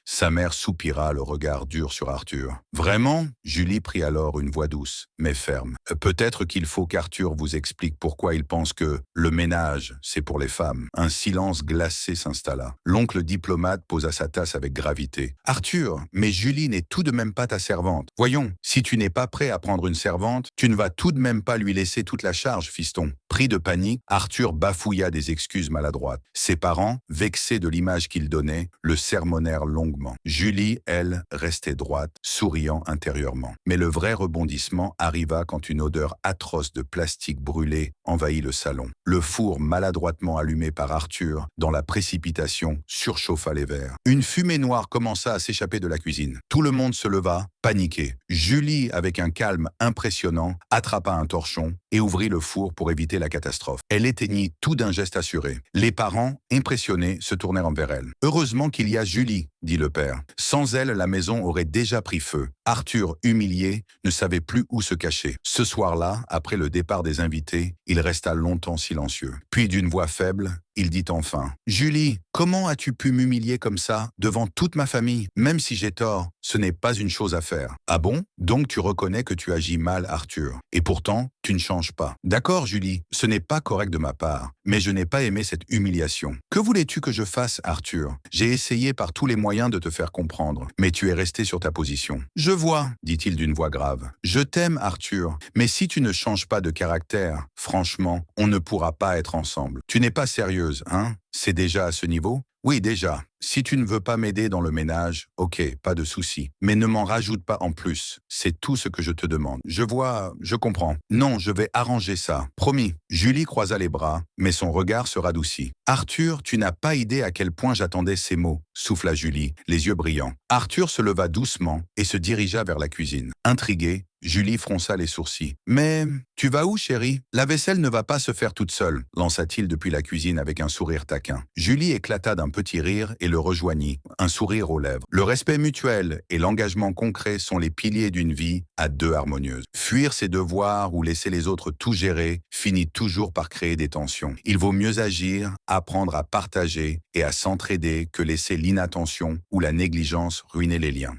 Sa mère soupira, le regard dur sur Arthur. Vraiment? Julie prit alors une voix douce, mais ferme. Peut-être qu'il faut qu'Arthur vous explique pourquoi il pense que le ménage, c'est pour les femmes. Un silence glacé s'installa. L'oncle diplomate posa sa tasse avec gravité. Arthur, mais Julie n'est tout de même pas ta servante. Voyons, si tu n'es pas prêt à prendre une servante, tu ne vas tout de même pas lui laisser toute la charge, fiston. Pris de panique, Arthur bafouilla des excuses maladroites. Ses parents, vexés de l'image qu'il donnait, le sermonnèrent longuement. Julie, elle, restait droite, souriant intérieurement. Mais le vrai rebondissement arriva quand une odeur atroce de plastique brûlé envahit le salon. Le four maladroitement allumé par Arthur, dans la précipitation, surchauffa les verres. Une fumée noire commença à s'échapper de la cuisine. Tout le monde se leva, paniqué. Julie, avec un calme impressionnant, attrapa un torchon et ouvrit le four pour éviter la catastrophe. Elle éteignit tout d'un geste assuré. Les parents, impressionnés, se tournèrent vers elle. « Heureusement qu'il y a Julie », dit le père. « Sans elle, la maison aurait déjà pris feu. » Arthur, humilié, ne savait plus où se cacher. Ce soir-là, après le départ des invités, il resta longtemps silencieux. Puis d'une voix faible, il dit enfin « Julie, comment as-tu pu m'humilier comme ça, devant toute ma famille? Même si j'ai tort, ce n'est pas une chose à faire. » « Ah bon? Donc tu reconnais que tu agis mal, Arthur. Et pourtant, tu ne changes pas. » « D'accord, Julie, ce n'est pas correct de ma part, mais je n'ai pas aimé cette humiliation. Que voulais-tu que je fasse, Arthur? J'ai essayé par tous les moyens de te faire comprendre, mais tu es resté sur ta position. »« Je vois, » dit-il d'une voix grave. « Je t'aime, Arthur, mais si tu ne changes pas de caractère, franchement, on ne pourra pas être ensemble. Tu n'es pas sérieuse, hein? C'est déjà à ce niveau? » « Oui, déjà. Si tu ne veux pas m'aider dans le ménage, ok, pas de souci. Mais ne m'en rajoute pas en plus. C'est tout ce que je te demande. Je vois, je comprends. Non, je vais arranger ça. Promis. » Julie croisa les bras, mais son regard se radoucit. « Arthur, tu n'as pas idée à quel point j'attendais ces mots, » souffla Julie, les yeux brillants. Arthur se leva doucement et se dirigea vers la cuisine. Intrigué, Julie fronça les sourcils. « Mais tu vas où, chérie? La vaisselle ne va pas se faire toute seule, » lança-t-il depuis la cuisine avec un sourire taquin. Julie éclata d'un petit rire et le rejoignit, un sourire aux lèvres. Le respect mutuel et l'engagement concret sont les piliers d'une vie à deux harmonieuse. Fuir ses devoirs ou laisser les autres tout gérer finit toujours par créer des tensions. Il vaut mieux agir, apprendre à partager et à s'entraider que laisser l'inattention ou la négligence ruiner les liens.